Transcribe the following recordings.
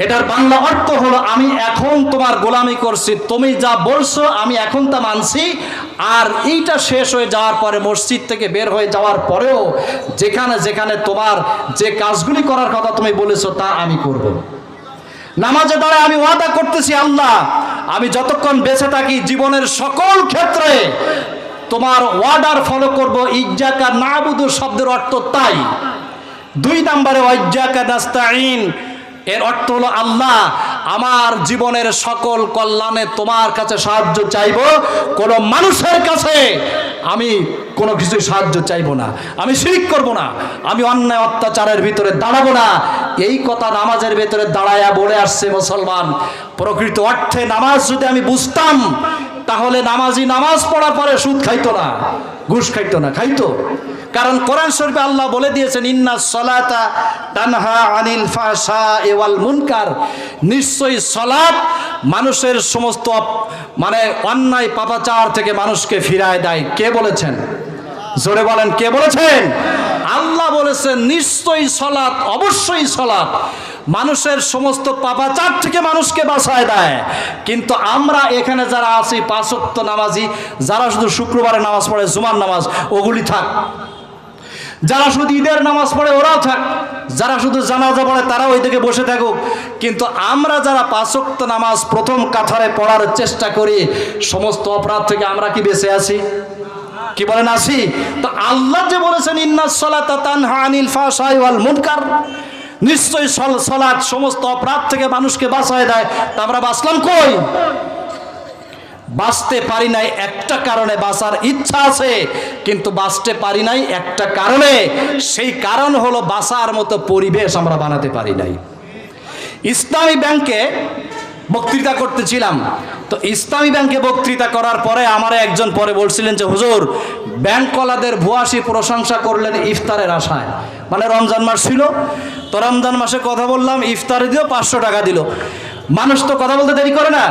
এটার বাংলা অর্থ হলো আমি এখন তোমার গোলামি করছি, তুমি যা বলছো আমি এখন তা মানছি, আর এইটা শেষ হয়ে যাওয়ার পরে মসজিদ থেকে বের হয়ে যাওয়ার পরেও যেখানে যেখানে তোমার যে কাজগুলি করার কথা তুমি বলেছো তা আমি করব। নামাজে দাঁড়ায় আমি ওয়াদা করতেছি আল্লাহ, আমি যতক্ষণ বেঁচে থাকি জীবনের সকল ক্ষেত্রে তোমার ওয়ার্ডার ফলো করব। ইজ্জাকা নাবুদু শব্দের অর্থ তাই। 2 নম্বরে ওয়াজ্জাকা নাস্তাইন এর অর্থ হলো আল্লাহ আমার জীবনের সকল কল্যাণে তোমার কাছে সাহায্য চাইব, কোনো মানুষের কাছে আমি কোনো কিছু সাহায্য চাইব না, আমি শিরক করব না, আমি অন্যায় অত্যাচারের ভিতরে দাঁড়াবো না। এই কথা নামাজের ভিতরে দাঁড়ায়া বলে আসছে মুসলমান। প্রকৃত অর্থে নামাজ যদি আমি বুঝতাম তাহলে নামাজি নামাজ পড়ার পরে সুদ খাইতো না, ঘুষ খাইতো না, খাইতো। কারণ কোরআন শরীফে আল্লাহ বলে দিয়েছেন ইন্নাস সালাতা তানহা আনিল ফাহশাই ওয়াল মুনকার, নিশ্চয়ই সালাত মানুষের সমস্ত মানে অন্যায় পাপাচার থেকে মানুষকে ফিরায় দেয়। কে বলেছেন? জোরে বলেন, কে বলেছেন? আল্লাহ বলেছেন নিশ্চয়ই সালাত, অবশ্যই সালাত মানুষের সমস্ত পাপাচার থেকে মানুষকে বাঁচায় দেয়। কিন্তু আমরা এখানে যারা আছি 5 ওয়াক্ত নামাজি, যারা শুধু শুক্রবারে নামাজ পড়ে, জুমার নামাজ ওগুলি থাক, যারা শুধু ঈদের নামাজ পড়ে ওরাও থাক, যারা শুধু জানাজা পড়ে তারাও ওই দিকে বসে থাকুক, কিন্তু আমরা যারা 5 ওয়াক্ত নামাজ প্রথম কাতারে পড়ার চেষ্টা করি, সমস্ত অপরাধ থেকে আমরা কি বেঁচে আছি? কি বলেন আছি? তো আল্লাহ যে বলেছেন ইন্নাস সালাতা তানহা আনিল ফাহশাই ওয়াল মুনকার, নিশ্চয়ই সালাত সমস্ত অপরাধ থেকে মানুষকে বাঁচায় দেয়। তা আমরা বাঁচলাম কই? বাঁচতে পারি নাই একটা কারণে, বাঁচার ইচ্ছা আছে কিন্তু বাঁচতে পারি নাই একটা কারণে, সেই কারণ হলো বাঁচার মতো পরিবেশ আমরা বানাতে পারি নাই। ইসলামী ব্যাংকে বক্তৃতা করতেছিলাম, তো ইসলামী ব্যাংকে বক্তৃতা করার পরে আমার একজন পরে বলছিলেন যে হুজুর, ব্যাংকওয়ালাদের ভুয়াশি প্রশংসা করলেন ইফতারের আশায়। মানে রমজান মাস ছিল, তো রমজান মাসে কথা বললাম, ইফতারে দিও 500 টাকা দিল। মানুষ তো কথা বলতে দেরি করে না।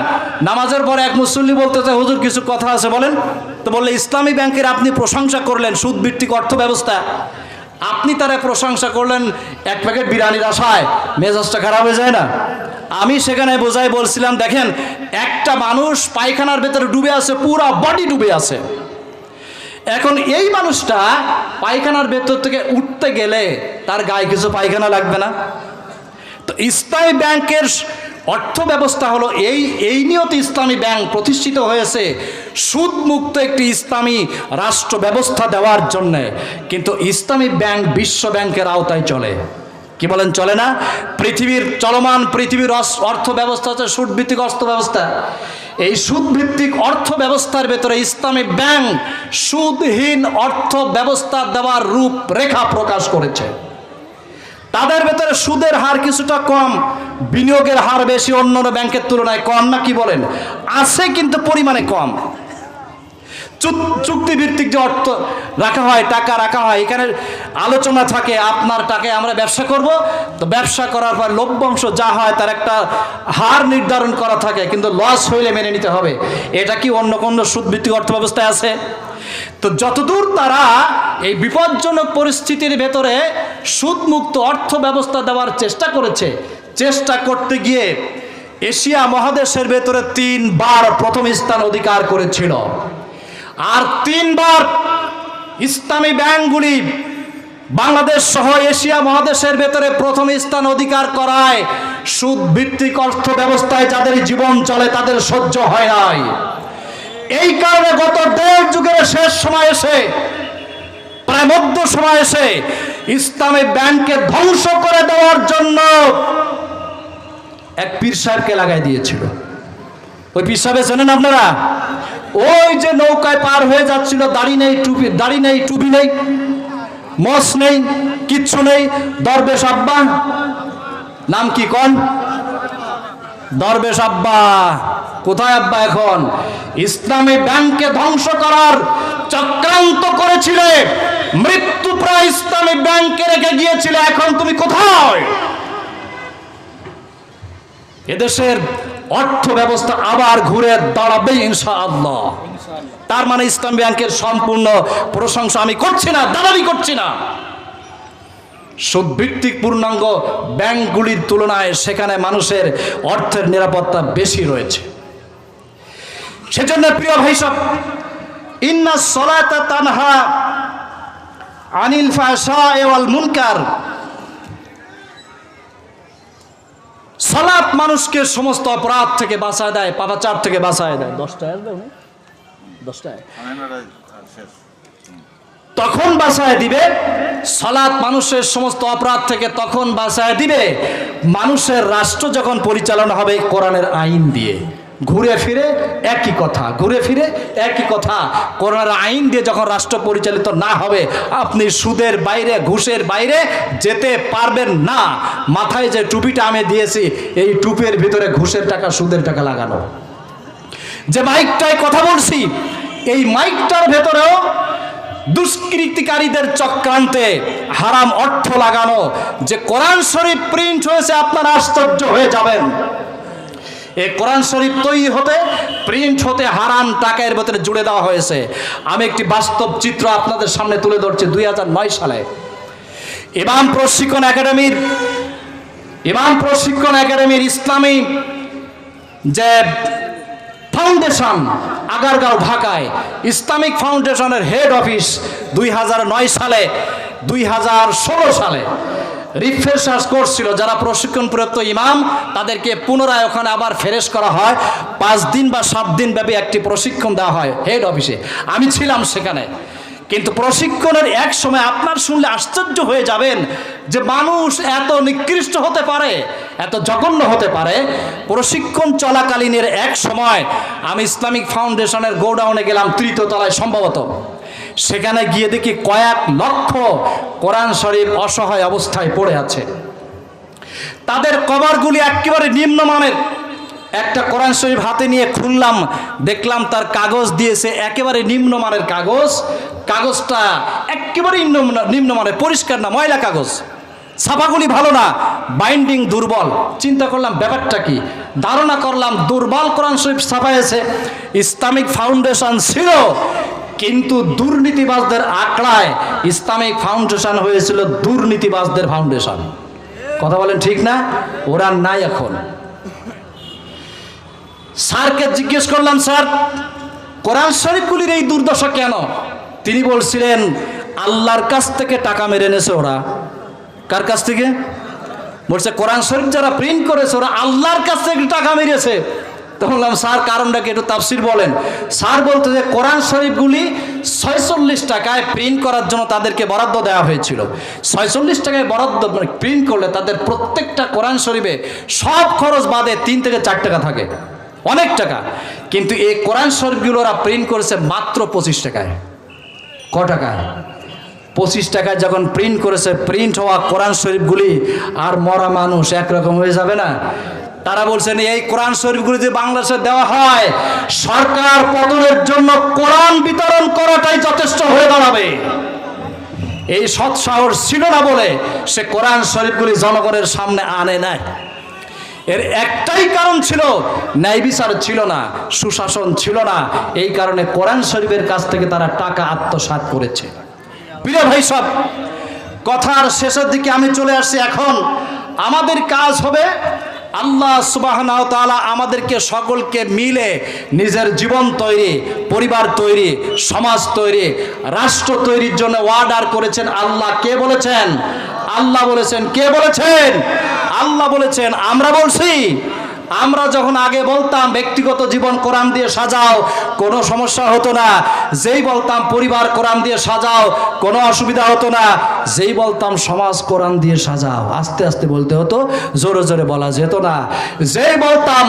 নামাজের পরে এক মুসল্লি বলতেছে হুজুর কিছু কথা আছে বলেন। তো বললে ইসলামী ব্যাংকের আপনি প্রশংসা করলেন সুদ ভিত্তিক অর্থ ব্যবস্থা, আপনি তারা প্রশংসা করলেন 1 প্যাকেট বিরিয়ানির আশায়, মেজাজটা খারাপ হয়ে যায় না? আমি সেখানে বোঝাই বলছিলাম দেখেন, একটা মানুষ পায়খানার ভেতরে ডুবে আছে, পুরো বডি ডুবে আছে। এখন এই মানুষটা পায়খানার ভেতর থেকে উঠতে গেলে তার গায়ে কিছু পায়খানা লাগবে না? তো ইসলামী ব্যাংকের অর্থ ব্যবস্থা হলো এই নিয়তে ইসলামী ব্যাংক প্রতিষ্ঠিত হয়েছে সুদমুক্ত একটি ইসলামী রাষ্ট্র ব্যবস্থা দেওয়ার জন্যে। কিন্তু ইসলামী ব্যাংক বিশ্ব ব্যাংকের আওতায় চলে। কি বলেন, চলে না? চলমান পৃথিবীর অর্থ ব্যবস্থা হচ্ছে সুদভিত্তিক অর্থ ব্যবস্থা। এই সুদভিত্তিক অর্থ ব্যবস্থার ভেতরে ইসলামী ব্যাংক সুদহীন অর্থ ব্যবস্থা দেওয়ার রূপরেখা প্রকাশ করেছে। তাদের ভেতরে সুদের হার কিছুটা কম, বিনিয়োগের হার বেশি অন্যান্য ব্যাংকের তুলনায়, কম না? কি বলেন? আছে কিন্তু পরিমাণে কম। চুক্তিভিত্তিক যে অর্থ রাখা হয়, টাকা রাখা হয়, এখানে আলোচনা থাকে আপনার টাকায় আমরা ব্যবসা করব, তো ব্যবসা করার পর লভ্যাংশ যা হয় তার একটা হার নির্ধারণ করা থাকে, কিন্তু লস হইলে মেনে নিতে হবে। এটা কি অন্য কোনো সুদভিত্তিক অর্থ ব্যবস্থায় আছে? তো যতদূর তারা এই বিপজ্জনক পরিস্থিতির ভেতরে সুদমুক্ত অর্থ ব্যবস্থা দেওয়ার চেষ্টা করেছে, চেষ্টা করতে গিয়ে এশিয়া মহাদেশের ভেতরে 3 বার প্রথম স্থান অধিকার করেছিল। আর 3 বার ইসলামী ব্যাংকগুলি বাংলাদেশ সহ এশিয়া মহাদেশের ভেতরে প্রথম স্থান অধিকার করায় সুদ ভিত্তিক অর্থ ব্যবস্থায় যাদের জীবন চলে তাদের সহ্য হয় নাই। এই কারণে গত 1.5 যুগের শেষ সময় এসে, প্রায় মধ্য সময় এসে ইসলামী ব্যাংককে ধ্বংস করে দেওয়ার জন্য এক পীর সাহেবকে লাগাই দিয়েছিল। ওই পীর সাহেব জানেন আপনারা? ওই যে নৌকায় পার হয়ে যাচ্ছিল, দাড়ি নেই, টুপি নেই, মস নেই, কিচ্ছু নেই, দরবেশ আব্বা। নাম কি কোন? দরবেশ আব্বা। কোথায় আব্বা এখন? ইসলামী ব্যাংককে ধ্বংস করার চক্রান্ত করেছিলে, মৃত্যু প্রায় ইসলামী ব্যাংকে রেখে গিয়েছিলে, এখন তুমি কোথায়? এদেশের অর্থ ব্যবস্থা আবার ঘুরে দাঁড়াবে ইনশাআল্লাহ। তার মানে ইসলামী ব্যাংকের সম্পূর্ণ প্রশংসা আমি করছি না, দালালি করছি না। সুদভিত্তিক পূর্ণাঙ্গ ব্যাংকগুলির তুলনায় সেখানে মানুষের অর্থের নিরাপত্তা বেশি রয়েছে। সেজন্য প্রিয় ভাই সব, ইন্না সলাতা তানহা আনিল ফাহশাই ওয়াল মুনকার, সালাত মানুষকে সমস্ত অপরাধ থেকে বাঁচায় দেয়, পাপাচার থেকে বাঁচায় দেয়। 10টায় আসবে উনি, 10টায় তখন বাঁচায় দিবে। সালাত মানুষের সমস্ত অপরাধ থেকে তখন বাঁচায় দিবে মানুষের রাষ্ট্র যখন পরিচালনা হবে কোরআনের আইন দিয়ে। ঘুরে ফিরে একই কথা, ঘুরে ফিরে একই কথা। কোরআনের আইন দিয়ে যখন রাষ্ট্র পরিচালিত না হবে, আপনি সুদের বাইরে, ঘুষের বাইরে যেতে পারবেন না। মাথায় যে টুপিটা আমি দিয়েছি, এই টুপির ভিতরে ঘুষের টাকা, সুদের টাকা লাগানো। যে মাইকটায় কথা বলছি, এই মাইকটার ভেতরেও দুষ্কৃতিকারীদের চক্রান্তে হারাম অর্থ লাগানো। যে কোরআন শরীফ প্রিন্ট হয়েছে, আপনারা আশ্চর্য হয়ে যাবেন। এই কোরআন শরীফ তৈরি হতে, প্রিন্ট হতে হারাম টাকা এর ভেতরে জুড়ে দেওয়া হয়েছে। আমি একটি বাস্তব চিত্র আপনাদের সামনে তুলে ধরছি। 2009 সালে ইমাম প্রশিক্ষণ একাডেমির ইসলামী যে ফাউন্ডেশন, আগারগাঁও ঢাকায় ইসলামিক ফাউন্ডেশনের হেড অফিস 2009 সালে 2016 সালে রিফ্রেশার্স কোর্স ছিল। যারা প্রশিক্ষণপ্রাপ্ত ইমাম তাদেরকে পুনরায় ওখানে আবার ফ্রেশ করা হয়। 5 দিন বা 7 দিন ব্যাপী একটি প্রশিক্ষণ দেওয়া হয় হেড অফিসে। আমি ছিলাম সেখানে। কিন্তু প্রশিক্ষণের এক সময় আপনার শুনলে আশ্চর্য হয়ে যাবেন যে মানুষ এত নিকৃষ্ট হতে পারে, এত জঘন্য হতে পারে। প্রশিক্ষণ চলাকালীনের এক সময় আমি ইসলামিক ফাউন্ডেশনের গোডাউনে গেলাম, 3য় তলায় সম্ভবত। সেখানে গিয়ে দেখি কয়েক লক্ষ কোরআন শরীফ অসহায় অবস্থায় পড়ে আছে। তাদের কভারগুলি একেবারে নিম্নমানের। একটা কোরআন শরীফ হাতে নিয়ে খুললাম, দেখলাম তার কাগজ দিয়েছে একেবারে নিম্নমানের কাগজ। কাগজটা একেবারে নিম্নমানের, পরিষ্কার না, ময়লা কাগজ। ছাপাগুলি ভালো না, বাইন্ডিং দুর্বল। চিন্তা করলাম ব্যাপারটা কি, ধারণা করলাম দুর্বল কোরআন শরীফ ছাপাইছে। ইসলামিক ফাউন্ডেশন ছিল, কিন্তু দুর্নীতিবাজদের আঁকড়ায় ইসলামিক ফাউন্ডেশন হয়েছিল দুর্নীতিবাজদের ফাউন্ডেশন। কথা বলেন ঠিক না? ওরা নাই এখন। স্যারকে জিজ্ঞেস করলাম, স্যার কোরআন শরীফগুলির এই দুর্দশা কেন? তিনি বলছিলেন আল্লাহর কাছ থেকে টাকা মেরে এনেছে ওরা। কার কাছ থেকে? বলছে কোরআন শরীফ যারা প্রিন্ট করেছে ওরা আল্লাহর কাছ থেকে টাকা মেরেছে। তো বললাম স্যার কারণটাকে একটু তাফসির বলেন। স্যার বলতে যে কোরআন শরীফগুলি 46 টাকায় প্রিন্ট করার জন্য তাদেরকে বরাদ্দ দেওয়া হয়েছিল। 46 টাকায় বরাদ্দ প্রিন্ট করলে তাদের প্রত্যেকটা কোরআন শরীফে সব খরচ বাদে 3 থেকে 4 টাকা থাকে, অনেক টাকা। কিন্তু এই কোরআন শরীফগুলো ওরা প্রিন্ট করেছে মাত্র 25 টাকায়। ক টাকায়? 25 টাকায় যখন প্রিন্ট করেছে, প্রিন্ট হওয়া কোরআন শরীফগুলি আর মরা মানুষ একরকম হয়ে যাবে না? তারা বলছেন এই কোরআন শরীফগুলি যে বাংলাদেশে দেওয়া হয়, সরকার পতনের জন্য কোরআন বিতরণ করাটাই যথেষ্ট হয়ে দাঁড়াবে। এই সৎসাহস ছিল না বলে সে কোরআন শরীফগুলি জনগণের সামনে আনে নাই। এর একটাই কারণ ছিল, ন্যায় বিচার ছিল না, সুশাসন ছিল না। এই কারণে কোরআন শরীফের কাছ থেকে তারা টাকা আত্মসাৎ করেছে। প্রিয় ভাই সব, কথার শেষের দিকে আমি চলে আসছি। এখন আমাদের কাজ হবে আল্লাহ সুবহানাহু ওয়া তাআলা আমাদেরকে সকলকে মিলে নিজের জীবন তৈরি, পরিবার তৈরি, সমাজ তৈরি, রাষ্ট্র তৈরির জন্য অর্ডার করেছেন। আল্লাহ কে বলেছেন? আল্লাহ বলেছেন। কে বলেছেন? আল্লাহ বলেছেন। আমরা বলছি? আমরা যখন আগে বলতাম ব্যক্তিগত জীবন কোরআন দিয়ে সাজাও, কোনো সমস্যা হতো না। যেই বলতাম পরিবার কোরআন দিয়ে সাজাও, কোনো অসুবিধা হতো না। যেই বলতাম সমাজ কোরআন দিয়ে সাজাও, আস্তে আস্তে বলতে হতো, জোরে জোরে বলা যেত না। যেই বলতাম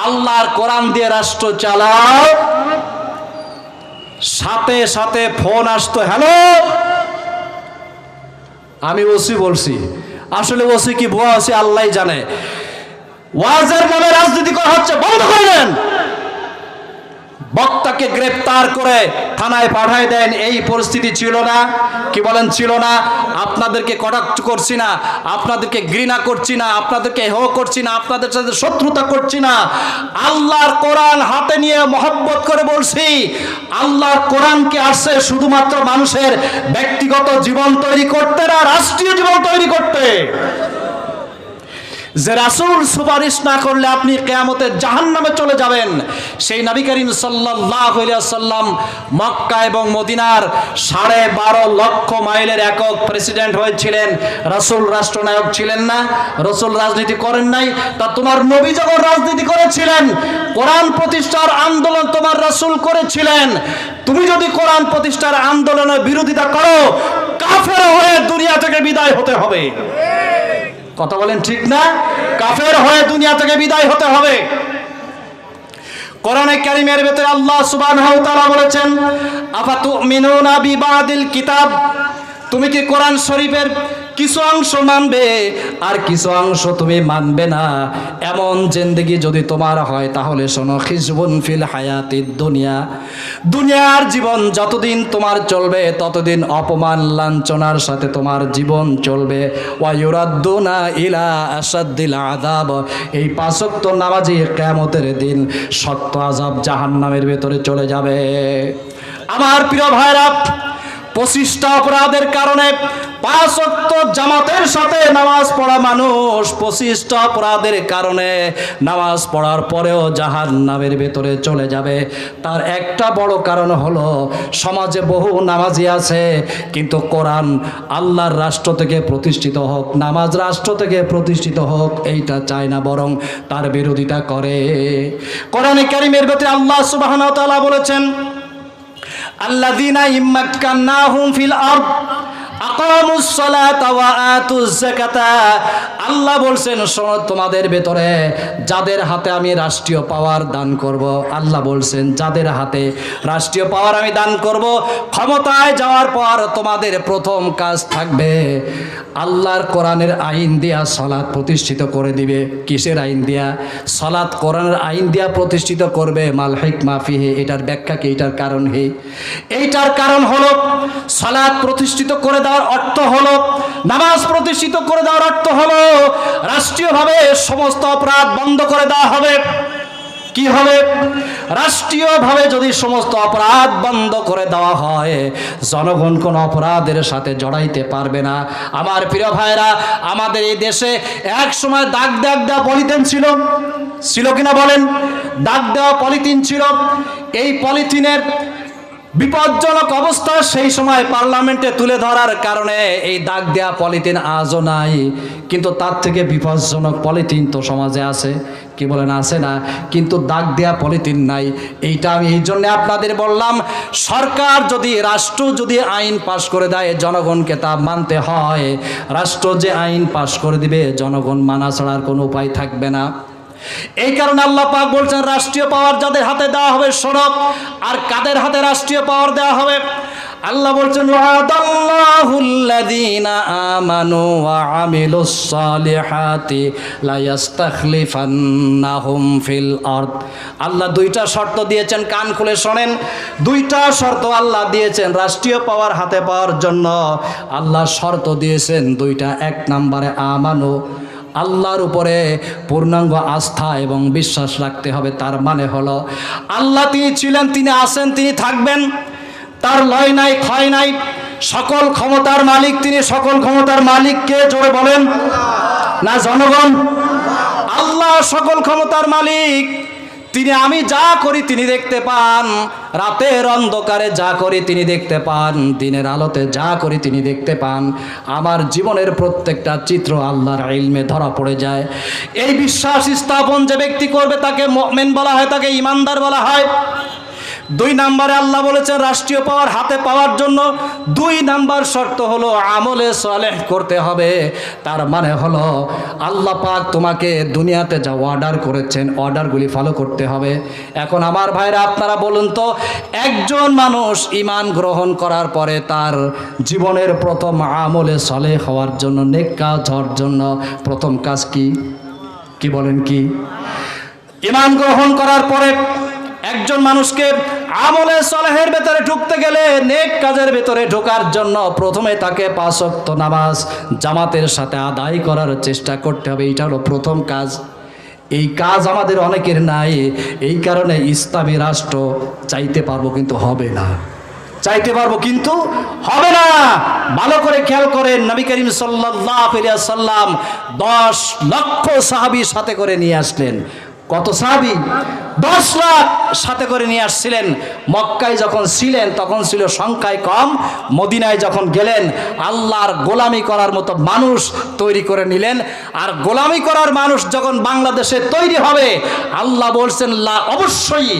আল্লাহর কোরআন দিয়ে রাষ্ট্র চালাও, সাথে সাথে ফোন আসতো, হ্যালো আমি ওসি বলছি। আসলে ওসি কি ভুয়া ওসি আল্লাহই জানে। ওয়াজের নামে রাজনীতি করা হচ্ছে, বন্ধ করে দেন। বক্তাকে গ্রেফতার করে থানায় পাঠায় দেন, এই পরিস্থিতি ছিল না? কি বলেন ছিল না? আপনাদেরকে কটাক্ষ করছি না, আপনাদেরকে ঘৃণা করছি না, আপনাদেরকে হেয় করছি না, আপনাদের সাথে শত্রুতা করছি না, আল্লাহর কোরআন হাতে নিয়ে মহব্বত করে বলছি, আল্লাহর কোরআনকে আসছে শুধুমাত্র মানুষের ব্যক্তিগত জীবন তৈরি করতে না, রাষ্ট্রীয় জীবন তৈরি করতে। যে রাসূল সুপারিশ না করলে আপনি কিয়ামতে জাহান্নামে চলে যাবেন, সেই নবী করিম সাল্লাল্লাহু আলাইহি ওয়াসাল্লাম মক্কা এবং মদিনার 12.5 লক্ষ মাইলের একক প্রেসিডেন্ট হয়েছিলেন। রাসূল রাষ্ট্রনায়ক ছিলেন না? রাসূল রাজনীতি করেন নাই? তা তোমার নবী যখন রাজনীতি করেছিলেন, কোরআন প্রতিষ্ঠার আন্দোলন তোমার রাসূল করেছিলেন। তুমি যদি কোরআন প্রতিষ্ঠার আন্দোলনের বিরোধিতা করো, কাফের হয়ে দুনিয়া থেকে বিদায় হতে হবে। কথা বলেন ঠিক না? কাফের হয়ে দুনিয়া থেকে বিদায় হতে হবে। কোরআনে কারীমের ভিতরে আল্লাহ সুবহানাহু ওয়া তাআলা বলেছেন, আফাতুমিনুনা বিবাদিল কিতাব, তুমি কি কোরআন শরীফের কিছু অংশ মানবে আর কিছু অংশ তুমি মানবে না? এমন জিন্দেগি যদি তোমার হয় তাহলে শোনো, খিজবুন ফিল হায়াতিদ দুনিয়া, দুনিয়ার জীবন যতদিন তোমার চলবে ততদিন অপমান লাঞ্ছনার সাথে তোমার জীবন চলবে। ওয়া ইউরাদ্দুনা ইলা আসাদ্দিল আযাব, এই 5 ওয়াক্ত নামাজি কিয়ামতের দিন শক্ত আযাব জাহান্নামের ভেতরে চলে যাবে। আমার প্রিয় ভাইরা, 25টা অপরাধের কারণে 5 ওয়াক্ত জামাতের সাথে নামাজ পড়া মানুষ 25টা অপরাধের কারণে নামাজ পড়ার পরেও জাহান্নামের ভেতরে চলে যাবে। তার একটা বড় কারণ হলো, সমাজে বহু নামাজি আছে কিন্তু কোরআন আল্লাহর রাষ্ট্র থেকে প্রতিষ্ঠিত হোক, নামাজ রাষ্ট্র থেকে প্রতিষ্ঠিত হোক এইটা চায় না, বরং তার বিরোধিতা করে। কোরআনে কারীমের ভিতরে আল্লাহ সুবহানাহু ওয়া তাআলা বলেছেন, আল্লাযীনা ইম্মাক্কান্নাহুম ফিল আরদ আকামুস সালাতা ওয়া আতুজ যাকাতা, আল্লাহ বলছেন শোনো, তোমাদের ভেতরে যাদের হাতে আমি রাষ্ট্রীয় পাওয়ার দান করব, আল্লাহ বলছেন যাদের হাতে রাষ্ট্রীয় পাওয়ার আমি দান করব, ক্ষমতায় যাওয়ার পর তোমাদের প্রথম কাজ থাকবে আল্লাহর কোরআনের আইন দিয়া সালাত প্রতিষ্ঠিত করে দিবে। কিসের আইন দিয়া? সালাত কোরআনের আইন দিয়া প্রতিষ্ঠিত করবে। মাল হিকমা ফিহি, এটার ব্যাখ্যা কি? এটার কারণ কি? এইটার কারণ হলো, সালাত প্রতিষ্ঠিত করে দেওয়ার অর্থ হলো, নামাজ প্রতিষ্ঠিত করে দেওয়ার অর্থ হলো রাষ্ট্রীয়ভাবে সমস্ত অপরাধ বন্ধ করে দেওয়া হবে। কি হবে? রাষ্ট্রীয়ভাবে যদি সমস্ত অপরাধ বন্ধ করে দেওয়া হয়, জনগণ কোনো অপরাধের সাথে জড়াইতে পারবে না। আমার প্রিয় ভাইরা, আমাদের এই দেশে এক সময় দাগ দেওয়া পলিথিন ছিল কিনা বলেন? দাগ দেওয়া পলিথিন ছিল। এই পলিথিনের বিপজ্জনক অবস্থা সেই সময় পার্লামেন্টে তুলে ধরার কারণে এই দাগ দেওয়া পলিথিন আজও নাই, কিন্তু তার থেকে বিপজ্জনক পলিথিন তো সমাজে আছে। কি বলেন? আছে না? কিন্তু দাগ দেওয়া পলিথিন নাই। এইটা আমি এই জন্য আপনাদের বললাম, সরকার যদি, রাষ্ট্র যদি আইন পাশ করে দেয়, জনগণকে তা মানতে হয়। রাষ্ট্র যে আইন পাশ করে দিবে, জনগণ মানা ছাড়ার কোনো উপায় থাকবে না। এই কারণে আল্লাহ পাক বলছেন, রাষ্ট্রীয় পাওয়ার যাদের হাতে দেওয়া হবে সরব। আর কাদের হাতে রাষ্ট্রীয় পাওয়ার দেওয়া হবে? আল্লাহ বলছেন, ওয়াদাল্লাহুল্লাযীনা আমানু ওয়া আমিলুস সালিহাতি লা ইস্তাখলিফান্নাহুম ফিল আরদ। আল্লাহ 2টা শর্ত দিয়েছেন, কান খুলে শোনেন। 2টা শর্ত আল্লাহ দিয়েছেন রাষ্ট্রীয় পাওয়ার হাতে পাওয়ার জন্য। আল্লাহ শর্ত দিয়েছেন 2টা। 1 নম্বরে আমানু, আল্লাহর উপরে পূর্ণাঙ্গ আস্থা এবং বিশ্বাস রাখতে হবে। তার মানে হলো, আল্লাহ তিনি ছিলেন, তিনি আছেন, তিনি থাকবেন, তার লয় নাই, ক্ষয় নাই, সকল ক্ষমতার মালিক তিনি। সকল ক্ষমতার মালিক কে? জোরে বলেন না জনগণ? আল্লাহ সকল ক্ষমতার মালিক তিনি। আমি যা করি তিনি দেখতে পান, রাতের অন্ধকারে যা করি তিনি দেখতে পান, দিনের আলোতে যা করি তিনি দেখতে পান। আমার জীবনের প্রত্যেকটা চিত্র আল্লাহর ইলমে ধরা পড়ে যায়। এই বিশ্বাস স্থাপন যে ব্যক্তি করবে তাকে মুমিন বলা হয়, তাকে ঈমানদার বলা হয়। 2 নম্বরে আল্লাহ বলেছেন রাষ্ট্রীয় পাওয়ার হাতে পাওয়ার জন্য 2 নম্বর শর্ত হলো আমলে সালেহ করতে হবে। তার মানে হলো, আল্লাহ পাক তোমাকে দুনিয়াতে যা অর্ডার করেছেন অর্ডারগুলি ফলো করতে হবে। এখন আমার ভাইরা, আপনারা বলুন তো, একজন মানুষ ঈমান গ্রহণ করার পরে তার জীবনের প্রথম আমলে সালেহ হওয়ার জন্য, নেক কাজ হওয়ার জন্য প্রথম কাজ কি? কি বলেন? কি? ঈমান গ্রহণ করার পরে একজন মানুষকে আমলে সালেহের ভেতরে ঢুকতে গেলে, নেক কাজের ভেতরে ঢোকার জন্য প্রথমে তাকে 5 ওয়াক্ত নামাজ জামাতের সাথে আদায় করার চেষ্টা করতে হবে। এটা হলো প্রথম কাজ। এই কাজ আমাদের অনেকের নাই। এই কারণে ইসলামী রাষ্ট্র চাইতে পারবো কিন্তু হবে না, চাইতে পারবো কিন্তু হবে না। ভালো করে খেয়াল করেন, নবী করিম সাল্লাল্লাহু আলাইহি ওয়াসাল্লাম 10 লক্ষ সাহাবী সাথে করে নিয়ে আসলেন। কত সাহাবী? 10 লাখ সাথে করে নিয়ে আসছিলেন। মক্কায় যখন ছিলেন তখন ছিল সংখ্যায় কম, মদিনায় যখন গেলেন আল্লাহর গোলামি করার মতো মানুষ তৈরি করে নিলেন। আর গোলামি করার মানুষ যখন বাংলাদেশে তৈরি হবে, আল্লাহ বলছেন লা অবশ্যই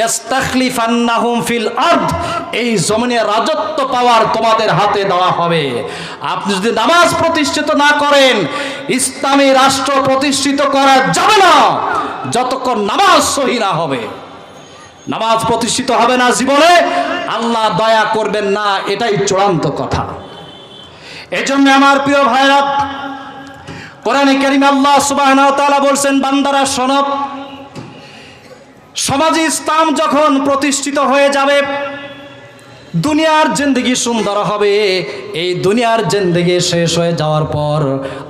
ইস্তাখলিফান্নাহুম ফিল আরদ, এই জমিনে রাজত্ব পাওয়ার তোমাদের হাতে দেওয়া হবে। আপনি যদি নামাজ প্রতিষ্ঠিত না করেন, ইসলামী রাষ্ট্র প্রতিষ্ঠিত করা যাবে না যতক্ষণ নামাজ সহি না হবে। নামাজ প্রতিষ্ঠিত হবে না জীবনে, আল্লাহ দয়া করবেন না, এটাই চূড়ান্ত কথা। এজন্য আমার প্রিয় ভাইরা, কোরআনে কারিমে আল্লাহ সুবহানাহু ওয়া তাআলা বলছেন, বান্দারা শোনো, সমাজে ইসলাম যখন প্রতিষ্ঠিত হয়ে যাবে, দুনিয়ার জিন্দেগি সুন্দর হবে। এই দুনিয়ার জিন্দেগি শেষ হয়ে যাওয়ার পর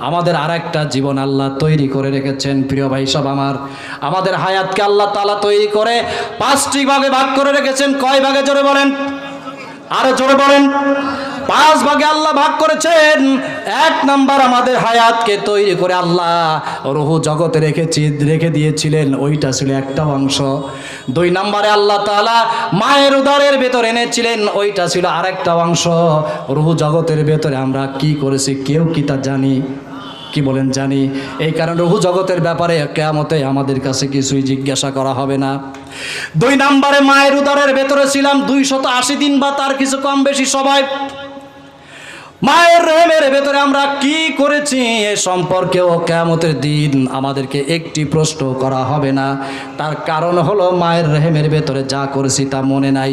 আমাদের আরেকটা জীবন আল্লাহ তৈরি করে রেখেছেন। প্রিয় ভাই সব আমার, আমাদের হায়াতকে আল্লাহ তাআলা তৈরি করে 5টি ভাগে ভাগ করে রেখেছেন। কয় ভাগে? জোরে বলেন, আরো জোরে বলেন। 5 ভাগে আল্লাহ ভাগ করেছেন। 1 নাম্বার, আমাদের হায়াতকে তৈরি করে আল্লাহ রূহ জগতে রেখে দিয়েছিলেন, ওইটা ছিল একটা অংশ। 2 নাম্বারে আল্লাহ তাআলা মায়ের উদরের ভেতরে এনেছিলেন, ওইটা ছিল আরেকটা অংশ। রূহ জগতের ভেতরে আমরা কি করেছি কেউ কি তা জানি? কি বলেন? জানি। এই কারণে রূহ জগতের ব্যাপারে কিয়ামতে আমাদের কাছে কিছুই জিজ্ঞাসা করা হবে না। 2 নাম্বারে মায়ের উদরের ভেতরে ছিলাম 280 দিন বা তার কিছু কম বেশি সবাই। মায়ের রেহেমের ভেতরে আমরা কি করেছি এ সম্পর্কেও কিয়ামতের দিন আমাদেরকে একটি প্রশ্ন করা হবে না। তার কারণ হলো মায়ের রেহেমের ভেতরে যা করেছি তা মনে নাই।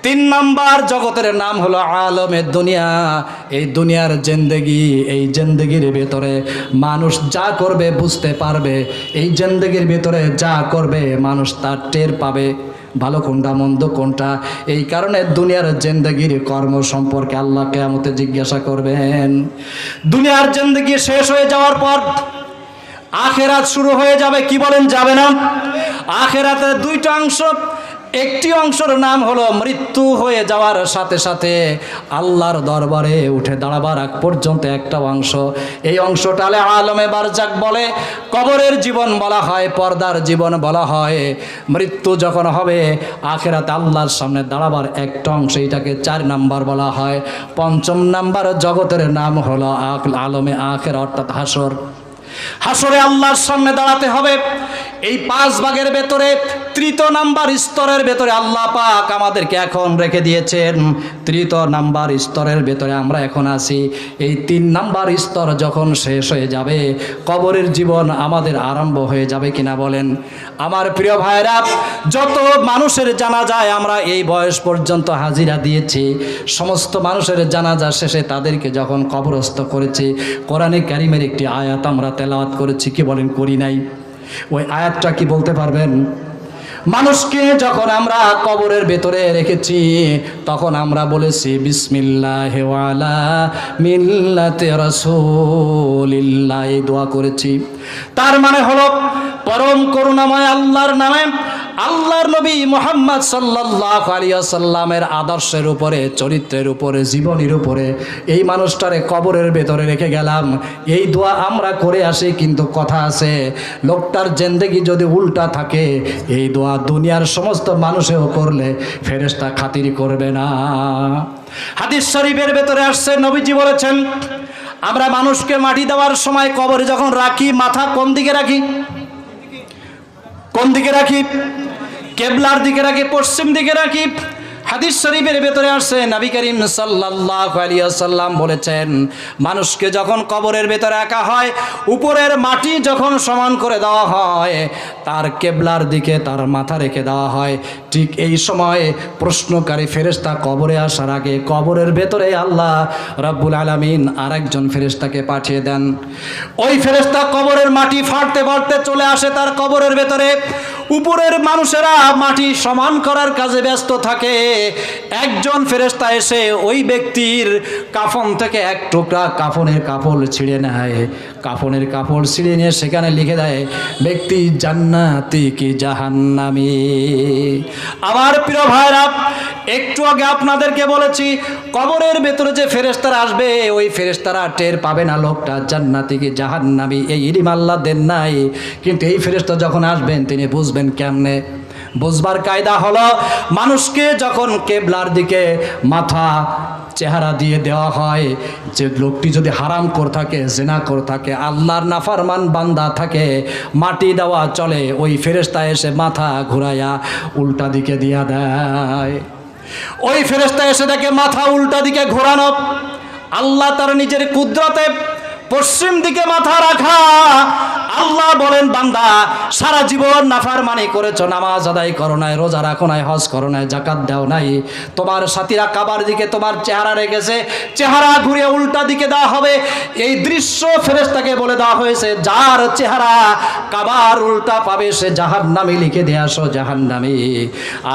3 নাম্বার জগতের নাম হলো আলমে দুনিয়া। এই দুনিয়ার জিন্দেগি, এই জিন্দেগির ভেতরে মানুষ যা করবে বুঝতে পারবে। এই জিন্দেগির ভেতরে যা করবে মানুষ তার টের পাবে, ভালো কোনটা মন্দ কোনটা। এই কারণে দুনিয়ার জিন্দেগির কর্ম সম্পর্কে আল্লাহ কিয়ামতে জিজ্ঞাসা করবেন। দুনিয়ার জিন্দেগি শেষ হয়ে যাওয়ার পর আখিরাত শুরু হয়ে যাবে। কি বলেন? যাবে না? আখিরাতের 2টা অংশ। একটি অংশের নাম হলো মৃত্যু হয়ে যাওয়ার সাথে সাথে আল্লাহর দরবারে উঠে দাঁড়াবার আগ পর্যন্ত একটা অংশ। এই অংশটা আলমে বারজাক বলে, কবরের জীবন বলা হয়, পর্দার জীবন বলা হয়। মৃত্যু যখন হবে আখিরাতে আল্লাহর সামনে দাঁড়াবার একটা অংশ, এটাকে 4 নাম্বার বলা হয়। 5ম নাম্বার জগতের নাম হলো আলমে আখির, অর্থাৎ হাসর। হাসরে আল্লাহর সামনে দাঁড়াতে হবে। এই 5 ভাগের ভেতরে 3য় নাম্বার স্তরের ভেতরে আল্লাহ পাক আমাদেরকে এখন রেখে দিয়েছেন। 3য় নাম্বার স্তরের ভেতরে আমরা এখন আছি। এই 3 নাম্বার স্তর যখন শেষ হয়ে যাবে, কবরের জীবন আমাদের আরম্ভ হয়ে যাবে কিনা বলেন? আমার প্রিয় ভাইরা, যত মানুষের জানাজায় আমরা এই বয়স পর্যন্ত হাজিরা দিয়েছি, সমস্ত মানুষের জানাজা শেষে তাদেরকে যখন কবরস্থ করেছি, কোরআনে কারিমের একটি আয়াত আমরা তেলাওয়াত করেছি। কি বলেন? করি নাই? ওই আয়াতটা কি বলতে পারবেন? মানুষকে যখন আমরা কবরের ভেতরে রেখেছি তখন আমরা বলেছি বিসমিল্লাহি ওয়া আলা মিল্লাতি রাসূলিল্লাহ, এই দোয়া করেছি। তার মানে হলো পরম করুণাময় আল্লাহর নামে, আল্লাহর নবী মুহাম্মদ সাল্লাল্লাহু আলাইহি ওয়াসাল্লামের আদর্শের উপরে, চরিত্রের উপরে, জীবনের উপরে এই মানুষটারে কবরের ভেতরে রেখে গেলাম। এই দোয়া আমরা করে আসি, কিন্তু কথা আছে, লোকটার জিন্দেগি যদি উল্টা থাকে এই দোয়া দুনিয়ার সমস্ত মানুষেও করলে ফেরেশতা খাতির করবে না। হাদিস শরীফের ভেতরে আসছে, নবীজি বলেছেন, আমরা মানুষকে মাটি দেওয়ার সময় কবরে যখন রাখি, মাথা কোন দিকে রাখি? কোন দিকে রাখি? কেবলার দিকে রাখি, পশ্চিম দিকে রাখি। হাদিস শরীফের ভেতরে আসছে, নবী করিম সাল্লাল্লাহু আলাইহি ওয়াসাল্লাম বলেছেন, মানুষকে যখন কবরের ভেতরে রাখা হয়, উপরের মাটি যখন সমান করে দেওয়া হয়, তার কেবলার দিকে তার মাথা রেখে দেওয়া হয়, ঠিক এই সময় প্রশ্নকারী ফেরেশতা কবরে আসার আগে কবরের ভেতরে আল্লাহ রাব্বুল আলামিন আরেকজন ফেরেশতাকে পাঠিয়ে দেন। ওই ফেরেশতা কবরের মাটি ফাটতে ফাটতে চলে আসে তার কবরের ভেতরে। উপরের মানুষেরা মাটি সমান করার কাজে ব্যস্ত থাকে। একজন ফেরেশতা এসে ওই ব্যক্তির কাফন থেকে এক টুকরা কাফনের কাপড় ছিঁড়ে নেয়। কাফনের কাপড় ছিঁড়ে নিয়ে সেখানে লিখে দেয় ব্যক্তি জান্নাতি কি জাহান্নামী। আমার প্রিয় ভাইরা, একটু আগে আপনাদেরকে বলেছি কবরের ভেতরে যে ফেরেশতারা আসবে ওই ফেরেশতারা টের পাবে না লোকটা জান্নাতি কি জাহান্নামী, এই ইলম আল্লাহ দেন নাই। কিন্তু এই ফেরেশতা যখন আসবেন তিনি বুঝবেন কেমনে? বুঝবার কায়দা হলো মানুষকে যখন কেবলার দিকে মাথা চেহারা দিয়ে দেওয়া হয়, যে লোকটি যদি হারাম করে থাকে, জিনা করে থাকে, আল্লাহর নাফরমান বান্দা থাকে, মাটি দেওয়া চলে, ওই ফেরেশতা এসে মাথা ঘুরাইয়া উল্টা দিকে দিয়া দেয়। ওই ফেরেশতা এসে দেখে মাথা উল্টা দিকে ঘোরানো। আল্লাহ তার নিজের কুদরতে পশ্চিম দিকে মাথা রাখা। আল্লাহ বলেন বান্দা সারা জীবন নাফরমানি করেছো, নামাজ আদায় করো নাই, রোজা রাখো নাই, হজ করো নাই, যাকাত দাও নাই, তোমার সাথীরা কাবার দিকে তোমার চেহারা রেখেছে, চেহারা ঘুরিয়ে উল্টা দিকে দেওয়া হবে। এই দৃশ্য ফেরেশতাকে বলে দেওয়া হয়েছে যার চেহারা কাবার উল্টা পাবে সে জাহান্নামী, লিখে দিয়ে আসো জাহান্নামী।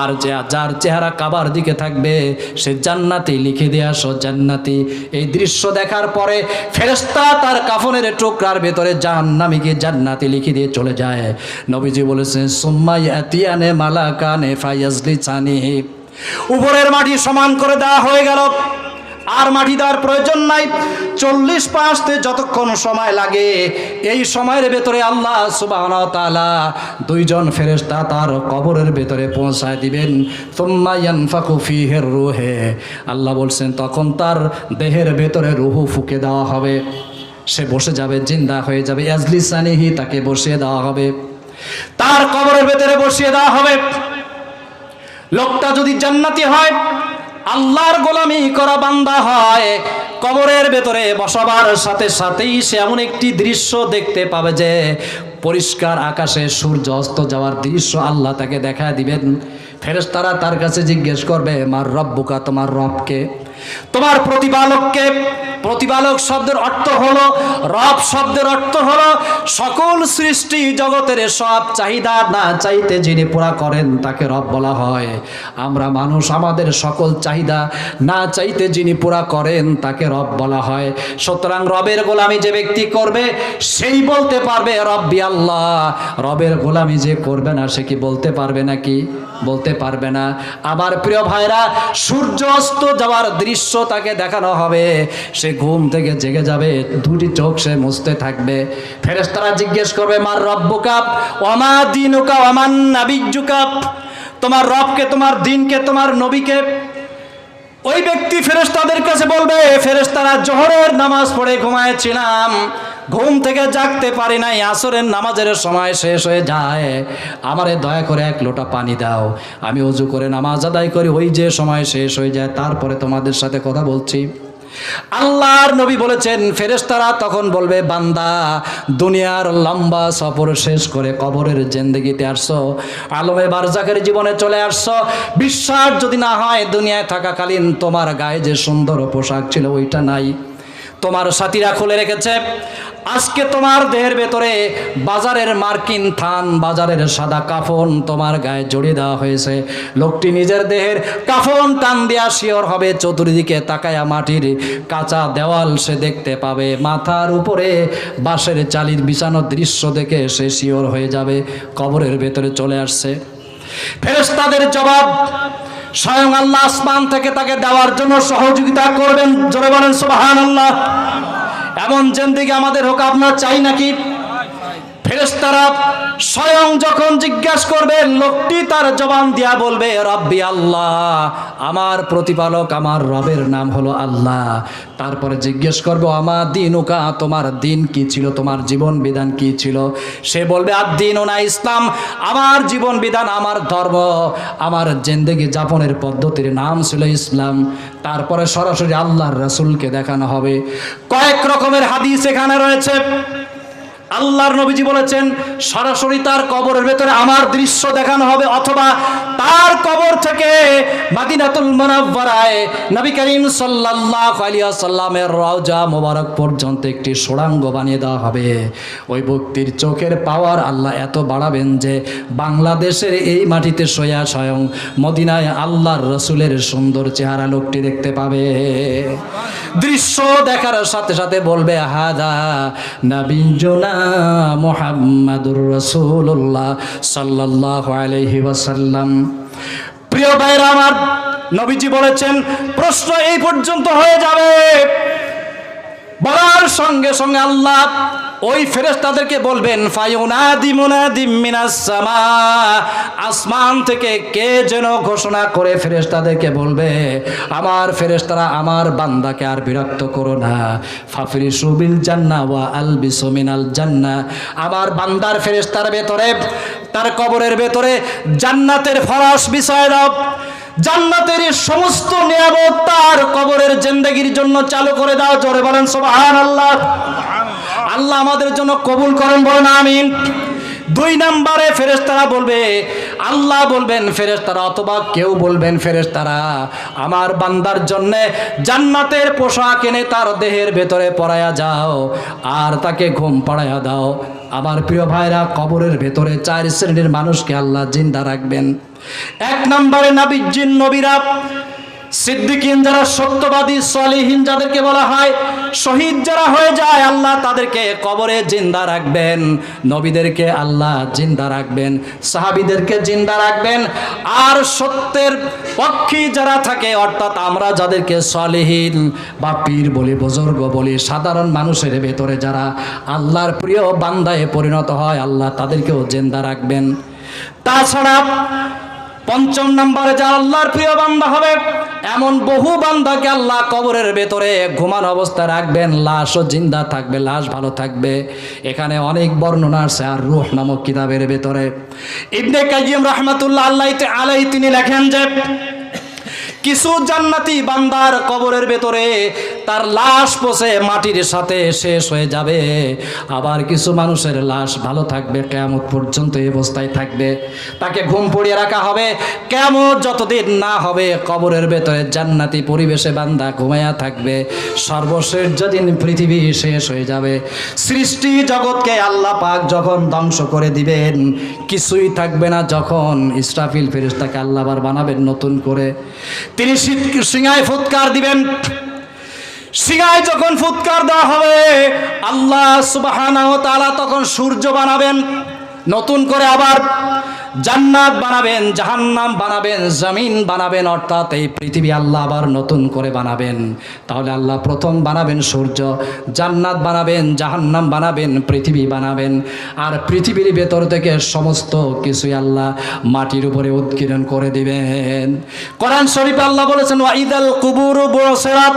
আর যার চেহারা কাবার দিকে থাকবে সে জান্নাতি, লিখে দিয়ে আসো জান্নাতি। এই দৃশ্য দেখার পরে ফেরেশতা তার কাফনের টুকরার ভেতরে জাহান্নামীকে জান্নাতি লিখে দিয়ে চলে যায়। নবীজি বলেছেন সুম্মা ইয়াতিয়ানে মালাকানে ফায়াজলিসানি। উপরের মাটি সমান করে দেওয়া হয়ে গেল, আর মাটি দেওয়ার প্রয়োজন নাই। 40 পাঁচতে যতক্ষণ সময় লাগে এই সময়ের ভেতরে আল্লাহ সুবহানাহু ওয়া তাআলা দুইজন ফেরেশতা তার কবরের ভেতরে পৌঁছায় দিবেন। সুম্মা ইয়ানফাকু ফীহির রূহে, আল্লাহ বলছেন তখন তার দেহের ভেতরে রূহ ফুঁকে দেওয়া হবে, সে বসে যাবে, জিন্দা হয়ে যাবে। ইয়াজলিসানিহি, তাকে বসিয়ে দেওয়া হবে, তার কবরের ভেতরে বসিয়ে দেওয়া হবে। লোকটা যদি জান্নাতি হয়, আল্লাহর গোলামি করা বান্দা হয়, কবরের ভেতরে বসবার সাথে সাথেই সে এমন একটি দৃশ্য দেখতে পাবে যে পরিষ্কার আকাশে সূর্য অস্ত যাওয়ার দৃশ্য আল্লাহ তাকে দেখা দিবেন। ফেরেশতারা তার কাছে জিজ্ঞেস করবে মার রব্বুকা, তোমার রবকে, তোমার প্রতিপালককে। প্রতিপালক শব্দের অর্থ হলো, রব শব্দের অর্থ হলো সকল সৃষ্টি জগতের সব চাহিদা না চাইতে যিনি পুরা করেন তাকে রব বলা হয়। আমরা মানুষ, আমাদের সকল চাহিদা না চাইতে যিনি পুরা করেন তাকে রব বলা হয়। সুতরাং রবের গোলামি যে ব্যক্তি করবে সেই বলতে পারবে রব্বি আল্লাহ। রবের গোলামি যে করবে না সে কি বলতে পারবে নাকি? বলতে পারবে না। আমার প্রিয় ভাইরা, সূর্য অস্ত যাওয়ার দৃশ্য তাকে দেখানো হবে, সে ঘুম থেকে জেগে যাবে, দুটি চোখ সে মুছতে থাকবে। ফেরেশতারা জিজ্ঞেস করবে মার রব্বুকা ওমা দীনুকা ওমান নাবিয়্যুকা, তোমার রবকে, তোমার দিনকে, তোমার নবীকে। ওই ব্যক্তি ফেরেশতাদের কাছে বলবে ফেরেশতারা জোহরের নামাজ পড়ে ঘুমায়েছিলাম, ঘুম থেকে জাগতে পারি নাই, আসরের নামাজের সময় শেষ হয়ে যায়, আমারে দয়া করে এক লোটা পানি দাও, আমি ওযু করে নামাজ আদায় করি, ওই যে সময় শেষ হয়ে যায় তারপরে তোমাদের সাথে কথা বলছি। আল্লাহর নবী বলেছেন ফেরেশতারা তখন বলবে বান্দা দুনিয়ার লম্বা সফর শেষ করে কবরের জিন্দেগিতে আসছো, আলমে বারজাখের জীবনে চলে আসছো। বিশ্বাস যদি না হয় দুনিয়ায় থাকাকালীন তোমার গায়ে যে সুন্দর পোশাক ছিল ওইটা নাই, তোমার সাথীরা খুলে রেখেছে। আজকে তোমার দেহের ভেতরে বাজারের মার্কিন থান, বাজারের সাদা কাফন তোমার গায়ে জড়িয়ে দেওয়া হয়েছে। লোকটি নিজের দেহের কাফন টান দিয়া শিওর হবে, চতুর্দিকে তাকায়া মাটির কাঁচা দেওয়াল সে দেখতে পাবে, মাথার উপরে বাঁশের চালির বিছানো দৃশ্য দেখে সে শিওর হয়ে যাবে কবরের ভেতরে চলে আসছে। ফেরেশতাদের জবাব স্বয়ং আল্লাহ আসমান থেকে তাকে দেওয়ার জন্য সহযোগিতা করবেন। জোরে বলেন সুবহানাল্লাহ। এমন জিন্দেগি আমাদের হোক, আপনার চাই নাকি? ফেরেশতারা স্বয়ং যখন জিজ্ঞাসা করবে লোকটি তার জবান দিয়া বলবে রব্বি আল্লাহ, আমার প্রতিপালক, আমার রবের নাম হলো আল্লাহ। তারপরে জিজ্ঞেস করবে আমা দিনুকা, তোমার দিন কি ছিল, তোমার জীবন বিধান কি ছিল? সে বলবে আদ-দীনুনা ইসলাম, আমার জীবন বিধান, আমার ধর্ম, আমার জিন্দেগি যাপনের পদ্ধতির নাম ছিল ইসলাম। তারপরে সরাসরি আল্লাহর রাসূলকে দেখানো হবে। কয়েক রকমের হাদিস এখানে রয়েছে। আল্লাহর নবীজি বলেছেন সরাসরি তার কবরের ভেতরে আমার দৃশ্য দেখানো হবে, অথবা তার কবর থেকে মদিনাতুল মুনাওয়ারায় নবী করিম সাল্লাল্লাহু আলাইহি ওয়াসাল্লামের রওজা মোবারক পর্যন্ত একটি সুড়ঙ্গ বানিয়ে দেওয়া হবে। ওই ব্যক্তির চোখের পাওয়ার আল্লাহ এত বাড়াবেন যে বাংলাদেশের এই মাটিতে শোয়া স্বয়ং মদিনায় আল্লাহর রসুলের সুন্দর চেহারা লোকটি দেখতে পাবে। দৃশ্য দেখার সাথে সাথে বলবে হাদা নবিয়ুনা মুহাম্মাদুর রাসূলুল্লাহ সাল্লাল্লাহু আলাইহি ওয়াসাল্লাম। প্রিয় ভাইরা আমার, নবীজি বলেছেন প্রশ্ন এই পর্যন্ত হয়ে যাবে, বলার সঙ্গে সঙ্গে আল্লাহ ওই ফেরেশতাদেরকে বলবেন ফায়ুনাদি মুনাদিম মিনাস সামা, আসমান থেকে কে যেন ঘোষণা করে ফেরেশতাদেরকে বলবে আমার ফেরেশতারা আমার বান্দাকে আর বিরক্ত করো না, ফাফরিশু বিল জান্নাহ ওয়া আলবিসু মিনাল জান্নাহ, আমার বান্দার ফেরেশতার ভেতরে তার কবরের ভেতরে জান্নাতের ফরাশ বিছায় দাও, জান্নাতের সমস্ত নিয়ামত তার কবরের জিন্দেগির জন্য চালু করে দাও। জোরে বলেন সুবহানাল্লাহ। আল্লাহ আমাদের জন্য কবুল করেন, বলেন আমিন। 2 নম্বরে ফেরেশতারা বলবে, আল্লাহ বলবেন ফেরেশতারা অথবা কেউ বলবেন ফেরেশতারা আমার বান্দার জন্য জান্নাতের পোশাক এনে তার দেহের ভেতরে পরায়া যাও আর তাকে ঘুম পাড়ায়া দাও। আমার প্রিয় ভাইরা, কবরের ভেতরে 4 শ্রেণীর মানুষকে আল্লাহ জিন্দা রাখবেন। 1 নম্বরে নবী, জিন, নবীরা, সিদ্দিকিন যারা সত্যবাদী, সালিহিন যাদেরকে বলা হয়, শহীদ যারা হয়ে যায় আল্লাহ তাদেরকে কবরে জিন্দা রাখবেন, নবীদেরকে আল্লাহ জিন্দা রাখবেন, সাহাবীদেরকে জিন্দা রাখবেন। আর সত্যের পক্ষী যারা থাকে অর্থাৎ আমরা যাদেরকে সালিহিন বা পীর বলি, বুজুর্গ বলি, সাধারণ মানুষের ভেতরে যারা আল্লাহর প্রিয় বান্দায় পরিণত হয় আল্লাহ তাদেরকেও জিন্দা রাখবেন। তাছাড়া 5 নম্বরে যারা আল্লাহর প্রিয় বান্দা হবে এমন বহু বান্দাকে আল্লাহ কবরের ভেতরে ঘুমানো অবস্থায় রাখবেন, লাশও জিন্দা থাকবে, লাশ ভালো থাকবে। এখানে অনেক বর্ণনা আছে আর রূহ নামক কিতাবের ভেতরে ইবনে কাইয়িম রাহমাতুল্লাহ আলাইহি তিনি লেখেন যে কিছু জান্নাতি বান্দার কবরের ভেতরে তার লাশ পচে মাটির সাথে শেষ হয়ে যাবে, আবার কিছু মানুষের লাশ ভালো থাকবে, কিয়ামত পর্যন্ত এই অবস্থায় থাকবে, তাকে ঘুম পড়িয়ে রাখা হবে। কিয়ামত যতদিন না হবে কবরের ভেতরে জান্নাতি পরিবেশে বান্দা ঘুমায়া থাকবে। সর্বশেষ যেদিন পৃথিবী শেষ হয়ে যাবে, সৃষ্টি জগৎকে আল্লাহ পাক যখন ধ্বংস করে দিবেন, কিছুই থাকবে না, যখন ইসরাফিল ফেরেশতাকে আল্লাহ আবার বানাবেন নতুন করে, তিনি সিংহায় ফুৎকার দিবেন। সিংহায় যখন ফুৎকার দেওয়া হবে আল্লাহ সুবহানাহু ওয়া তাআলা তখন সূর্য বানাবেন নতুন করে, আবার জান্নাত বানাবেন, জাহান্নাম বানাবেন, জমিন বানাবেন, অর্থাৎ এই পৃথিবী আল্লাহ আবার নতুন করে বানাবেন। তাহলে আল্লাহ প্রথম বানাবেন সূর্য, জান্নাত বানাবেন, জাহান্নাম বানাবেন, পৃথিবী বানাবেন, আর পৃথিবীর ভেতর থেকে সমস্ত কিছুই আল্লাহ মাটির উপরে উৎকীর্ণ করে দিবেন। কোরআন শরীফে আল্লাহ বলেছেন ওয়াইদাল কুবুরু বুসিরাত,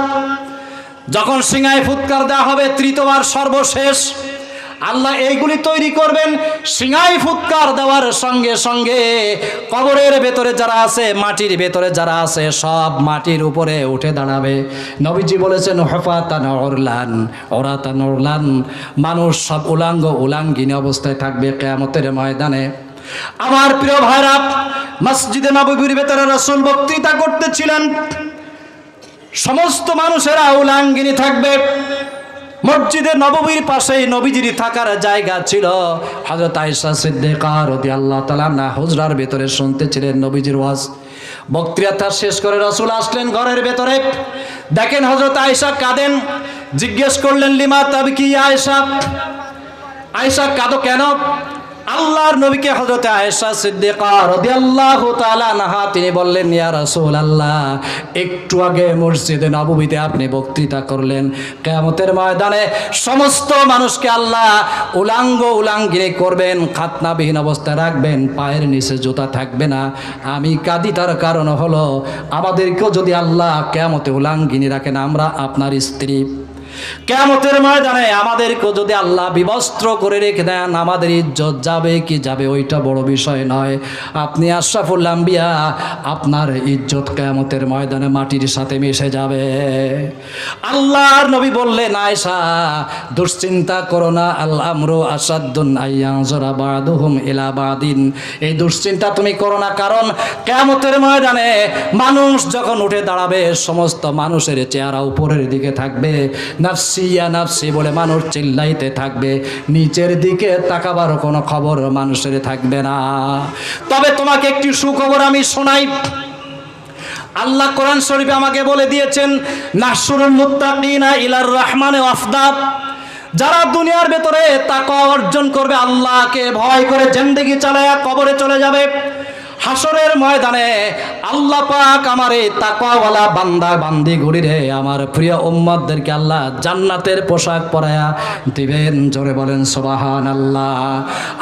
যখন সিংহায় ফুৎকার দেওয়া হবে তৃতীয়বার সর্বশেষ আল্লাহ এইগুলি তৈরি করবেন। সিংহায় ফুৎকার দেওয়ার সঙ্গে সঙ্গে কবরের ভেতরে যারা আছে, মাটির ভেতরে যারা আছে সব মাটির উপরে উঠে দাঁড়াবে। নবীজি বলেছেন হুফাতান উরলান, ওরাতান উরলান, মানুষ সব উলাঙ্গ উলাঙ্গিনী অবস্থায় থাকবে কিয়ামতের ময়দানে। আমার প্রিয় ভাইরা, মসজিদে নববীর ভেতরে রাসূল বক্তৃতা করতেছিলেন, সমস্ত মানুষেরা উলাঙ্গিনী থাকবে। মসজিদে নববীর পাশেই নবীজির থাকার জায়গা ছিল। হযরত আয়েশা সিদ্দিকা রাদিয়াল্লাহু তাআলা আনহা হুজরার ভেতরে শুনতেছিলেন নবীজির ওয়াজ। বক্তৃতা শেষ করে রাসূল আসলেন ঘরের ভেতরে, দেখেন হযরত আয়েশা কাঁদেন। জিজ্ঞেস করলেন লিমা তাবকি আয়েশা, আয়েশা কাঁদো কেন? আল্লাহর নবীকে হযরত আয়েশা সিদ্দিকা রাদিয়াল্লাহু তাআলা আনহা তিনি বললেন ইয়া রাসূলুল্লাহ, একটু আগে মসজিদে নববীতে আপনি বক্তৃতা করলেন কিয়ামতের ময়দানে সমস্ত মানুষকে আল্লাহ উলাঙ্গ উলাঙ্গিনী করবেন, খাতনাবিহীন অবস্থায় রাখবেন, পায়ের নিচে জুতা থাকবে না। আমি কাঁদি তার কারণ হলো আমাদেরকেও যদি আল্লাহ কিয়ামতে উলাঙ্গিনী রাখেন, আমরা আপনার স্ত্রী, কিয়ামতের ময়দানে আমাদেরকে যদি আল্লাহ বিবস্ত্র করে রেখে দেন, আমাদের ইজ্জত যাবে কি যাবে ওইটা বড় বিষয় নয়। আপনি আশরাফুল আম্বিয়া, আপনার ইজ্জত কিয়ামতের ময়দানে মাটির সাথে মিশে যাবে। আল্লাহর নবী বললেন, আয়েশা দুশ্চিন্তা করো না, আল আমরু আসাদ্দুন আইয়ানজুরা বাদুহুম ইলা বাদিন। এই দুশ্চিন্তা তুমি করো না, কারণ কিয়ামতের ময়দানে মানুষ যখন উঠে দাঁড়াবে সমস্ত মানুষের চেহারা উপরের দিকে থাকবে, নাফসি ইয়া নাফসি বলে মানুষ চিল্লাইতে থাকবে, নিচের দিকে তাকাবার কোনো খবর মানুষের থাকবে না। তবে তোমাকে একটি সুখবর আমি শোনাই। আল্লাহ কোরআন শরীফে আমাকে বলে দিয়েছেন, নাহশুরুল মুত্তাকিনা ইলার রহমানে ওয়াফদা। যারা দুনিয়ার ভেতরে তাকওয়া অর্জন করবে, আল্লাহকে ভয় করে জিন্দেগি চালায়া কবরে চলে যাবে, হাসরের ময়দানে আল্লাহ পাক আমার এই তাকওয়াওয়ালা বান্দা বান্দি গুলিরে, আমার প্রিয় উম্মতদেরকে আল্লাহ জান্নাতের পোশাক পরায়া দিবেন। জোরে বলেন সুবহানাল্লাহ।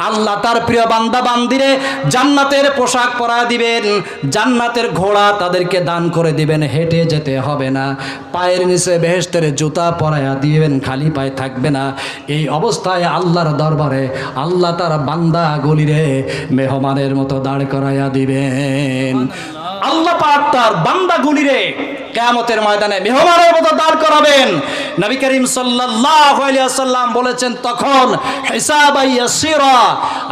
আল্লাহ তার প্রিয় বান্দা বান্দিরে জান্নাতের পোশাক পরায়া দিবেন, জান্নাতের ঘোড়া তাদেরকে দান করে দিবেন, হেঁটে যেতে হবে না, পায়ের নিচে বেহেশতের জুতা পরায়া দিবেন, খালি পায়ে থাকবে না। এই অবস্থায় আল্লাহর দরবারে আল্লাহ তার বান্দা গুলিরে মেহমানের মতো দাঁড় করায়া দিবেন। আল্লাহ পাক তার বান্দাগুলিরে কিয়ামতের ময়দানে মেহমানের মতো দাঁড় করাবেন। নবী করিম সাল্লাল্লাহু আলাইহি ওয়াসাল্লাম বলেছেন, তখন হিসাবাই ইয়াসিরা।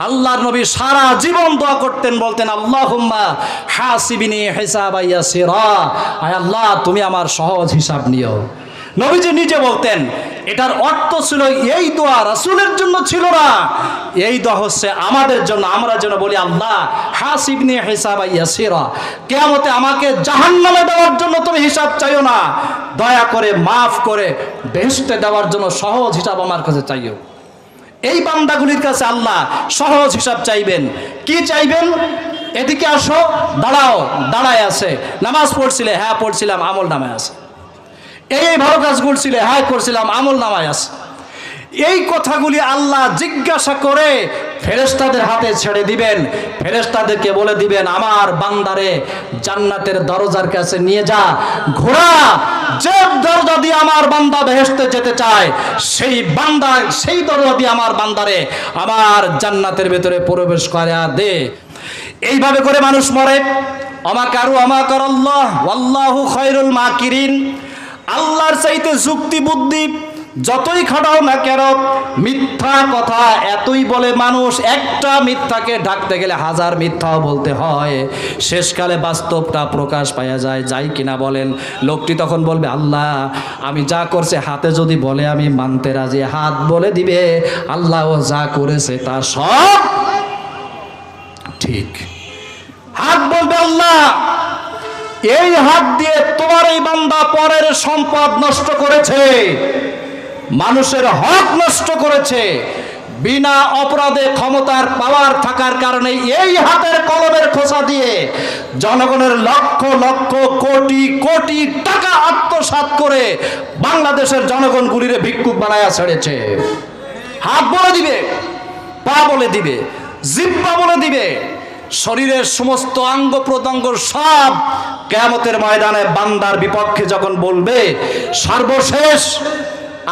আল্লাহর নবী সারা জীবন দোয়া করতেন, বলতেন, আল্লাহুম্মা হাসিবিনি হিসাবাই ইয়াসিরা, আয় আল্লাহ তুমি আমার সহজ হিসাব নিও। নবীজি নিজে বলতেন। এটার অর্থ ছিল এই দোয়া রাসূলের জন্য ছিল না, এই দোয়া হচ্ছে আমাদের জন্য। আমরা যেন বলি, আল্লাহ হাসিবনি হিসাবা ইয়াসিরা, কিয়ামতে আমাকে জাহান্নামে দেওয়ার জন্য তুমি হিসাব চাইও না, দয়া করে মাফ করে বেহেশতে দেওয়ার জন্য সহজ হিসাব আমার কাছে চাইও। এই বান্দাগুলির কাছে আল্লাহ সহজ হিসাব চাইবেন। কি চাইবেন? এদিকে আসো, দাঁড়াও, দাঁড়ায় আছে। নামাজ পড়ছিলে? হ্যাঁ পড়ছিলাম, আমল নামায় আছে। এই ভালো কাজ করছিলে? হ্যাঁ করছিলাম, আমল নামায় আছে। এই কথাগুলি আল্লাহ জিজ্ঞাসা করে ফেরেশতাদের হাতে ছেড়ে দিবেন। ফেরেশতাদেরকে বলে দিবেন, আমার বান্দারে জান্নাতের দরজার কাছে নিয়ে যা, ঘোড়া যে দরজা দিয়ে আমার বান্দা বেহেশতে যেতে চায়, সেই দরজা দিয়ে আমার বান্দারে আমার জান্নাতের ভেতরে প্রবেশ করা দে। এইভাবে করে মানুষ মরে। আমাকারু আমাকার আল্লাহ ওয়াল্লাহু খায়রুল মাকিরিন। আল্লাহর চাইতে যুক্তি বুদ্ধি যতই খাটাও না কেন, মিথ্যা কথা এতই বলে মানুষ, একটা মিথ্যাকে ঢাকতে গেলে হাজার মিথ্যাও বলতে হয়, শেষকালে বাস্তবটা প্রকাশ পাওয়া যায়। যাই কিনা বলেন, লোকটি তখন বলবে, আল্লাহ আমি যা করছে হাতে যদি বলে আমি মানতে রাজি। হাত বলে দিবে, আল্লাহ ও যা করেছে তা সব ঠিক। হাত বলবে, আল্লাহ এই হাত দিয়ে তোমার এই বান্দা পরের সম্পদ নষ্ট করেছে, মানুষের হক নষ্ট করেছে, বিনা অপরাধে ক্ষমতার পাওয়ার থাকার কারণে এই হাতের কলমের খোসা দিয়ে জনগণের লক্ষ লক্ষ কোটি কোটি টাকা আত্মসাৎ করে বাংলাদেশের জনগণগুলিরে ভিক্ষুক বানায়া ছেড়েছে। হাত বলে দিবে, পা বলে দিবে, জিহ্বা বলে দিবে, শরীরের সমস্ত অঙ্গ প্রত্যঙ্গ সব কিয়ামতের ময়দানে বান্দার বিপক্ষে যখন বলবে, সর্বশেষ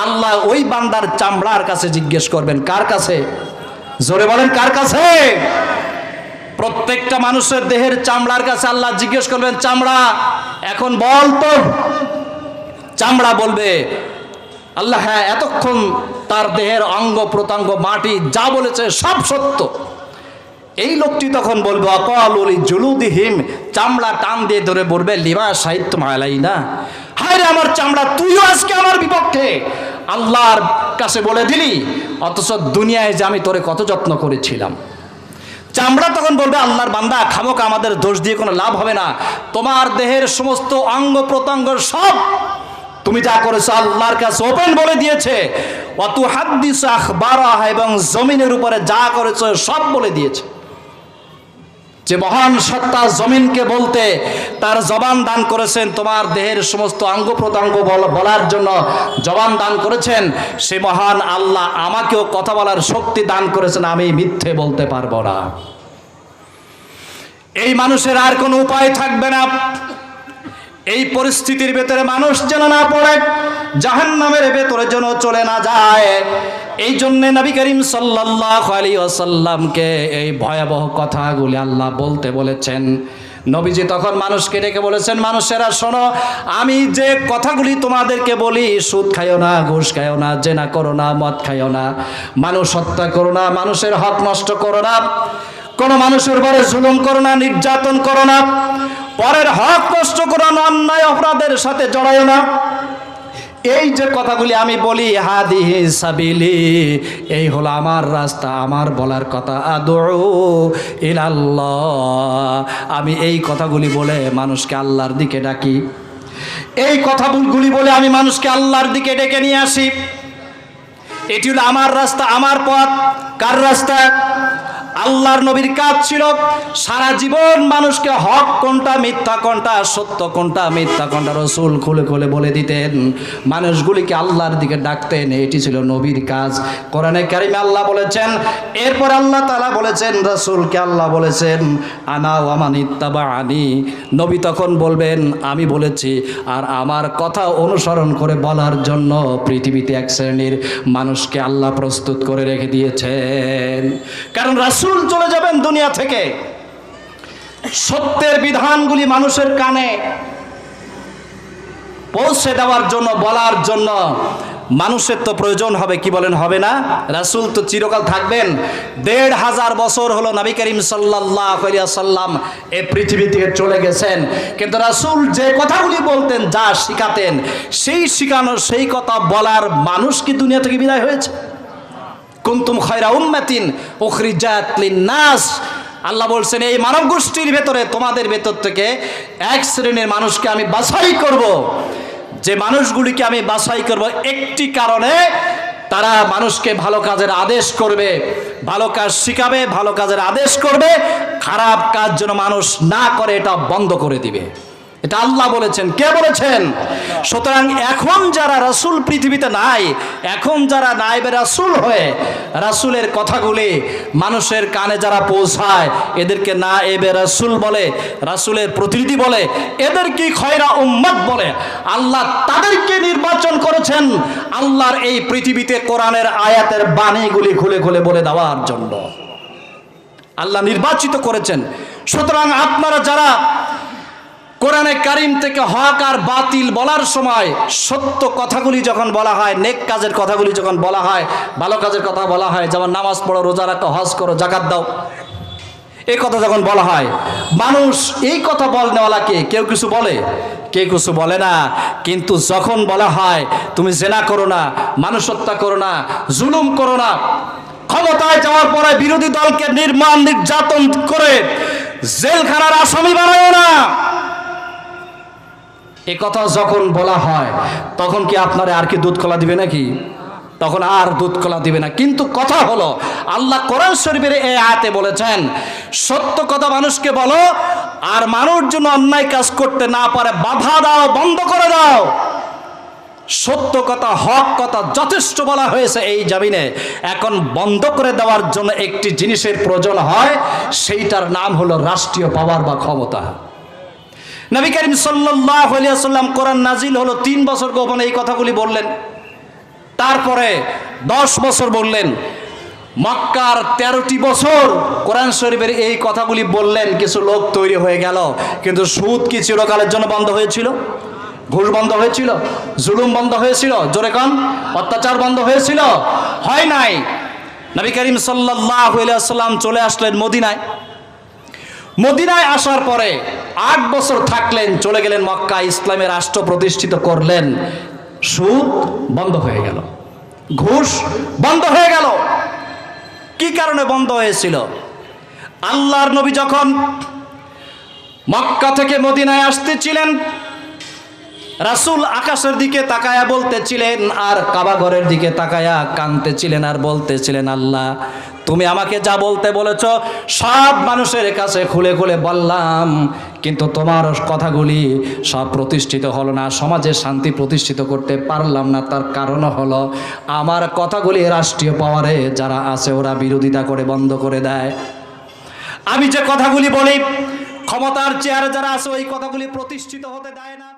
আল্লাহ ওই বান্দার চামড়ার কাছে জিজ্ঞেস করবেন। কার কাছে? জোরে বলেন, কার কাছে? প্রত্যেকটা মানুষের দেহের চামড়ার কাছে আল্লাহ জিজ্ঞেস করবেন, চামড়া এখন বল তো। চামড়া বলবে, আল্লাহ হ্যাঁ, এতক্ষণ তার দেহের অঙ্গ প্রত্যঙ্গ মাটি যা বলেছে সব সত্য। এই লোকটি তখন বলবে, অকালুলি জুলুদিহিম, চামড়া টান দিয়ে ধরে বলবে, লিমা সাহিত্য মালাই না, হায় রে আমার চামড়া, তুইও আজকে আমার বিপক্ষে আল্লাহর কাছে বলে দিলি, অথচ দুনিয়ায় যে আমি তোরে কত যত্ন করেছিলাম। চামড়া তখন বলবে, আল্লাহর বান্দা খামোকা আমাদের দোষ দিয়ে কোনো লাভ হবে না, তোমার দেহের সমস্ত অঙ্গ প্রত্যঙ্গ সব তুমি যা করেছো আল্লাহর কাছে ওপেন বলে দিয়েছে। অতু হাদিস আখবারাহ, এবং জমিনের উপরে যা করেছো সব বলে দিয়েছে। যে মহান সত্তা জমিনকে বলতে তার জবান দান করেছেন, তোমার দেহের সমস্ত অঙ্গ প্রত্যঙ্গ বলার জন্য জবান দান করেছেন, সে মহান আল্লাহ আমাকেও কথা বলার শক্তি দান করেছেন, আমি মিথ্যে বলতে পারবো না। এই মানুষের আর কোনো উপায় থাকবে না। এই পরিস্থিতির ভেতরে মানুষ যেন না পড়ে, জাহান্নামের ভেতরে যেন চলে না যায়। এই জন্য নবী করিম সাল্লাল্লাহু আলাইহি ওয়াসাল্লামকে এই ভয়াবহ কথাগুলি আল্লাহ বলতে বলেছেন। নবীজি তখন মানুষকে ডেকে বলেছেন, মানুষেরা শোনো, আমি যে কথাগুলি তোমাদেরকে বলি, সুদ খাইও না, ঘুষ খাইও না, জেনা করো না, মদ খাইও না, মানুষ হত্যা করো না, মানুষের হক নষ্ট করো না, কোনো মানুষের উপরে জুলুম করো না, নির্যাতন করো না, পরের হক নষ্ট করো না, অন্যায় অপরাধের সাথে জড়াইও না। এই যে কথাগুলি আমি বলি, হাদিহি সাবিলি, এই হলো আমার রাস্তা, আমার বলার কথা, আদউ ইলাল্লাহ, আমি এই কথাগুলি বলে মানুষকে আল্লাহর দিকে ডাকি, এই কথাগুলি বলে আমি মানুষকে আল্লাহর দিকে ডেকে নিয়ে আসি। এটি হলো আমার রাস্তা, আমার পথ। কার রাস্তা? আল্লাহর নবীর কাজ ছিল সারা জীবন মানুষকে হক কোনটা, মিথ্যা কোনটা, সত্য কোনটা, মিথ্যা কোনটা রাসূল খুলে খুলে বলে দিতেন, মানুষগুলিকে আল্লাহর দিকে ডাকতেন। এটি ছিল নবীর কাজ। কোরআনে কারিমে আল্লাহ বলেছেন, এরপর আল্লাহ তাআলা বলেছেন, রাসূলকে আল্লাহ বলেছেন, আনা ওয়া মান ইত্তাবাআনি, নবী তখন বলবেন আমি বলেছি, আর আমার কথা অনুসরণ করে বলার জন্য পৃথিবীতে এক শ্রেণীর মানুষকে আল্লাহ প্রস্তুত করে রেখে দিয়েছেন। কারণ রাসূল চলে যাবেন দুনিয়া থেকে, সত্যের বিধানগুলি মানুষের কানে পৌঁছে দেওয়ার জন্য, বলার জন্য মানুষের তো প্রয়োজন হবে, কি বলেন, হবে না? রাসূল তো চিরকাল থাকবেন। ১৫০০ বছর হলো নবী করিম সাল্লাল্লাহু আলাইহি ওয়াসাল্লাম এই পৃথিবী থেকে চলে গেছেন, কিন্তু রাসূল যে কথাগুলি বলতেন, যা শিখাতেন, সেই শিখানো, সেই কথা বলার মানুষ কি দুনিয়া থেকে বিদায় হয়েছে? কুনতুম খায়রা উম্মাতিন উখরিজাত লিন-নাস, আল্লাহ বলছেন এই মানব গোষ্ঠীর ভেতরে, তোমাদের ভেতর থেকে এক শ্রেণীর মানুষকে আমি বাছাই করব। যে মানুষগুলিকে আমি বাছাই করব একটি কারণে, তারা মানুষকে ভালো কাজের আদেশ করবে, ভালো কাজ শিখাবে, ভালো কাজের আদেশ করবে, খারাপ কাজ যেন মানুষ না করে এটা বন্ধ করে দিবে। এটা আল্লাহ বলেছেন। কে বলেছেন? সুতরাং এখন যারা রাসূল পৃথিবীতে নাই, এখন যারা নায়েবে রাসূল হয়ে রাসূলের কথাগুলি মানুষের কানে যারা পৌঁছায়, এদেরকে নায়েবে রাসূল বলে, রাসূলের প্রতিনিধি বলে, এদেরকে খয়রা উম্মত বলে। আল্লাহ তাদেরকে নির্বাচন করেছেন আল্লাহর এই পৃথিবীতে কোরআনের আয়াতের বাণীগুলি খুলে খুলে বলে দেওয়ার জন্য আল্লাহ নির্বাচিত করেছেন। সুতরাং আপনারা যারা কোরআনে কারিম থেকে হক আর বাতিল বলার সময়, সত্য কথাগুলি যখন বলা হয়, নেক কাজের কথাগুলি যখন বলা হয়, ভালো কাজের কথা বলা হয়, যেমন নামাজ পড়ো, রোজা রাখো, হজ করো, যাকাত দাও, এই কথা যখন বলা হয়, মানুষ এই কথা বলনেওয়ালাকে কেউ কিছু বলে, কেউ কিছু বলে না। কিন্তু যখন বলা হয় তুমি জেনা করো না, মানুষ হত্যা করো না, জুলুম করো না, ক্ষমতায় যাওয়ার পরে বিরোধী দলকে নির্যাতন করে জেলখানার আসামি বানায় না, এ কথা যখন বলা হয়, তখন কি আপনারা আর কি দুধ কলা দিবে নাকি? তখন আর দুধ কলা দিবে না। কিন্তু কথা হলো, আল্লাহ কোরআন শরীফের এই আয়াতে বলেছেন, সত্য কথা মানুষকে বলো, আর মানুষ যেন অন্যায় কাজ করতে না পারে বাধা দাও, বন্ধ করে দাও। সত্য কথা, হক কথা যথেষ্ট বলা হয়েছে এই জমিনে। এখন বন্ধ করে দেওয়ার জন্য একটি জিনিসের প্রয়োজন হয়, সেইটার নাম হলো রাষ্ট্রীয় পাওয়ার বা ক্ষমতা। নবী করিম সাল্লাল্লাহু আলাইহি ওয়াসাল্লাম কোরআন নাজিল হলো 3 বছর গোপনে এই কথাগুলি বললেন, তারপরে 10 বছর বললেন, মক্কার 13টি বছর কোরআন শরীফের এই কথাগুলি বললেন। কিছু লোক তৈরি হয়ে গেল, কিন্তু সুদ কি চিরকালের জন্য বন্ধ হয়েছিল? ঘুষ বন্ধ হয়েছিল? জুলুম বন্ধ হয়েছিল? জোরে কান, অত্যাচার বন্ধ হয়েছিল? হয় নাই। নবী করিম সাল্লাল্লাহু আলাইহি ওয়াসাল্লাম চলে আসলেন মদিনায়। মদিনায় আসার পরে 8 বছর থাকলেন, চলে গেলেন মক্কা, ইসলামের রাষ্ট্র প্রতিষ্ঠিত করলেন। সুদ বন্ধ হয়ে গেল, ঘুষ বন্ধ হয়ে গেল। কি কারণে বন্ধ হয়েছিল? আল্লাহর নবী যখন মক্কা থেকে মদিনায় আসতেছিলেন, রাসূল আকাশের দিকে তাকায়া বলতেছিলেন, আর কাবা ঘরের দিকে তাকায়া কাঁদতেছিলেন, আর বলতেছিলেন, আল্লাহ তুমি আমাকে যা বলতে বলেছ সব মানুষের কাছে খুলে খুলে বললাম, কিন্তু তোমার কথাগুলি সব প্রতিষ্ঠিত হলো না, সমাজে শান্তি প্রতিষ্ঠিত করতে পারলাম না। তার কারণ হলো আমার কথাগুলি রাষ্ট্রীয় পাওয়ারে যারা আছে ওরা বিরোধিতা করে বন্ধ করে দেয়। আমি যে কথাগুলি বলি, ক্ষমতার চেয়ারে যারা আছে ওই কথাগুলি প্রতিষ্ঠিত হতে দেয় না।